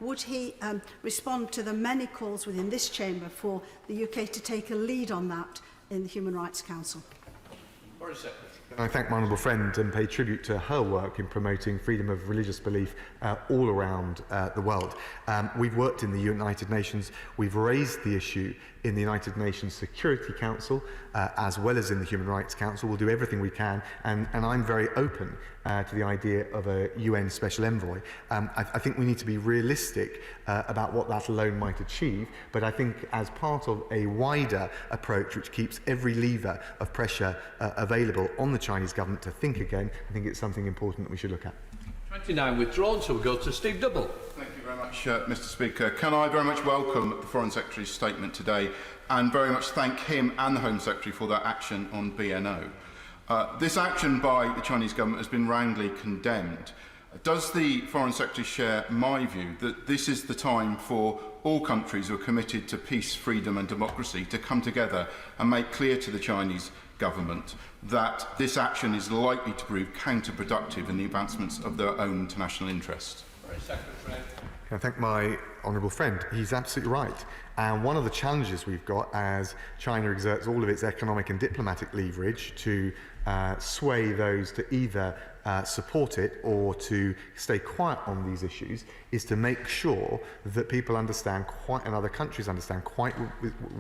would he respond to the many calls within this chamber for the UK to take a lead on that in the Human Rights Council? I thank my honourable friend and pay tribute to her work in promoting freedom of religious belief all around the world. We've worked in the United Nations, we've raised the issue in the United Nations Security Council as well as in the Human Rights Council. We'll do everything we can, and I'm very open to the idea of a UN Special Envoy. I think we need to be realistic about what that alone might achieve, but I think as part of a wider approach which keeps every lever of pressure available on the Chinese government to think again, I think it's something important that we should look at. 29 withdrawn, so we'll go to Steve Double. Thank you very much, Mr Speaker. Can I very much welcome the Foreign Secretary's statement today and very much thank him and the Home Secretary for their action on BNO. This action by the Chinese government has been roundly condemned. Does the Foreign Secretary share my view that this is the time for all countries who are committed to peace, freedom and democracy to come together and make clear to the Chinese government that this action is likely to prove counterproductive in the advancements of their own international interests? I thank my honourable friend. He's absolutely right. And one of the challenges we've got as China exerts all of its economic and diplomatic leverage to sway those to either support it or to stay quiet on these issues is to make sure that people understand and other countries understand quite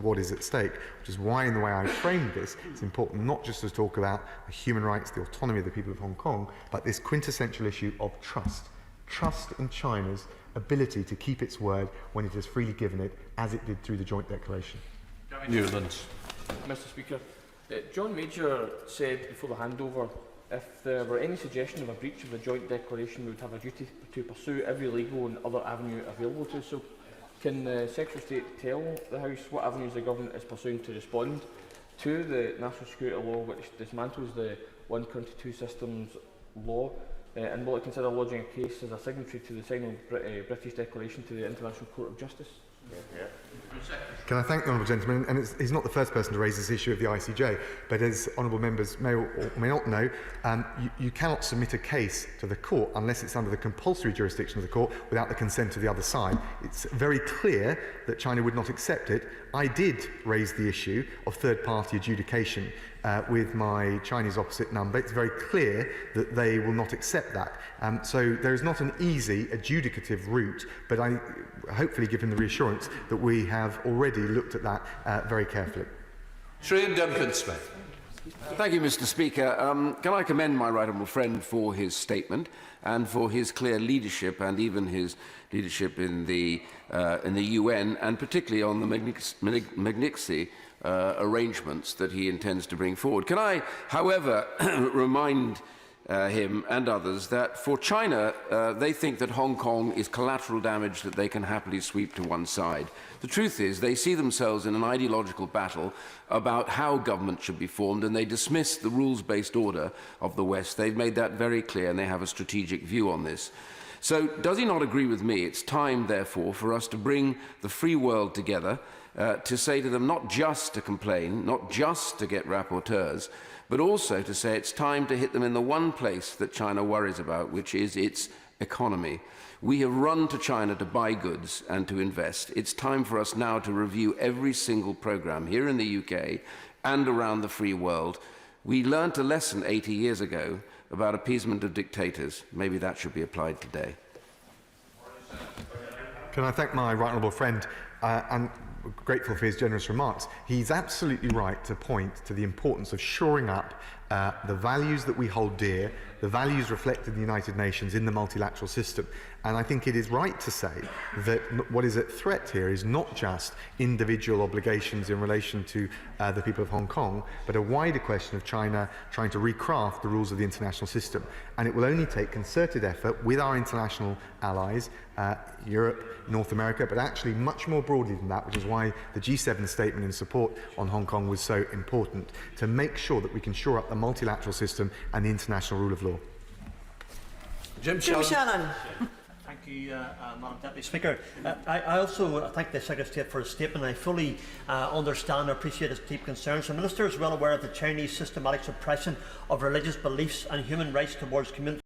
what is at stake, which is why in the way I framed this, it's important not just to talk about the human rights, the autonomy of the people of Hong Kong, but this quintessential issue of trust. Trust in China's ability to keep its word when it has freely given it, as it did through the joint declaration. Newlands. Mr Speaker, John Major said before the handover, if there were any suggestion of a breach of the joint declaration, we would have a duty to pursue every legal and other avenue available to us. So can the Secretary of State tell the House what avenues the Government is pursuing to respond to the National Security Law, which dismantles the One Country Two Systems law? And will it consider lodging a case as a signatory to the signing British declaration to the International Court of Justice? Can I thank the honourable gentleman? And he's not the first person to raise this issue of the ICJ, but as honourable members may or may not know, you cannot submit a case to the court unless it's under the compulsory jurisdiction of the court without the consent of the other side. It's very clear that China would not accept it. I did raise the issue of third-party adjudication with my Chinese opposite number. It's very clear that they will not accept that. So there is not an easy adjudicative route, but I hopefully give him the reassurance that we have already looked at that very carefully. Traian Duncan-Smith. Thank you, Mr Speaker. Can I commend my right honourable friend for his statement and for his clear leadership and even his leadership in the UN, and particularly on the Magnitsky arrangements that he intends to bring forward. Can I, however, remind him and others that for China, they think that Hong Kong is collateral damage that they can happily sweep to one side. The truth is they see themselves in an ideological battle about how government should be formed, and they dismiss the rules-based order of the West. They've made that very clear, and they have a strategic view on this. So does he not agree with me? It's time, therefore, for us to bring the free world together, to say to them not just to complain, not just to get rapporteurs, but also to say it's time to hit them in the one place that China worries about, which is its economy. We have run to China to buy goods and to invest. It's time for us now to review every single programme here in the UK and around the free world. We learnt a lesson 80 years ago about appeasement of dictators. Maybe that should be applied today. Can I thank my right honourable friend and grateful for his generous remarks. He's absolutely right to point to the importance of shoring up the values that we hold dear, the values reflected in the United Nations in the multilateral system. And I think it is right to say that what is at threat here is not just individual obligations in relation to the people of Hong Kong, but a wider question of China trying to recraft the rules of the international system. And it will only take concerted effort with our international allies, Europe, North America, but actually much more broadly than that, which is why the G7 statement in support on Hong Kong was so important, to make sure that we can shore up the multilateral system and the international rule of law. Jim Shannon. Thank you, Madam Deputy Speaker. I also thank the Secretary of State for his statement. I fully understand and appreciate his deep concerns. The Minister is well aware of the Chinese systematic suppression of religious beliefs and human rights towards communities.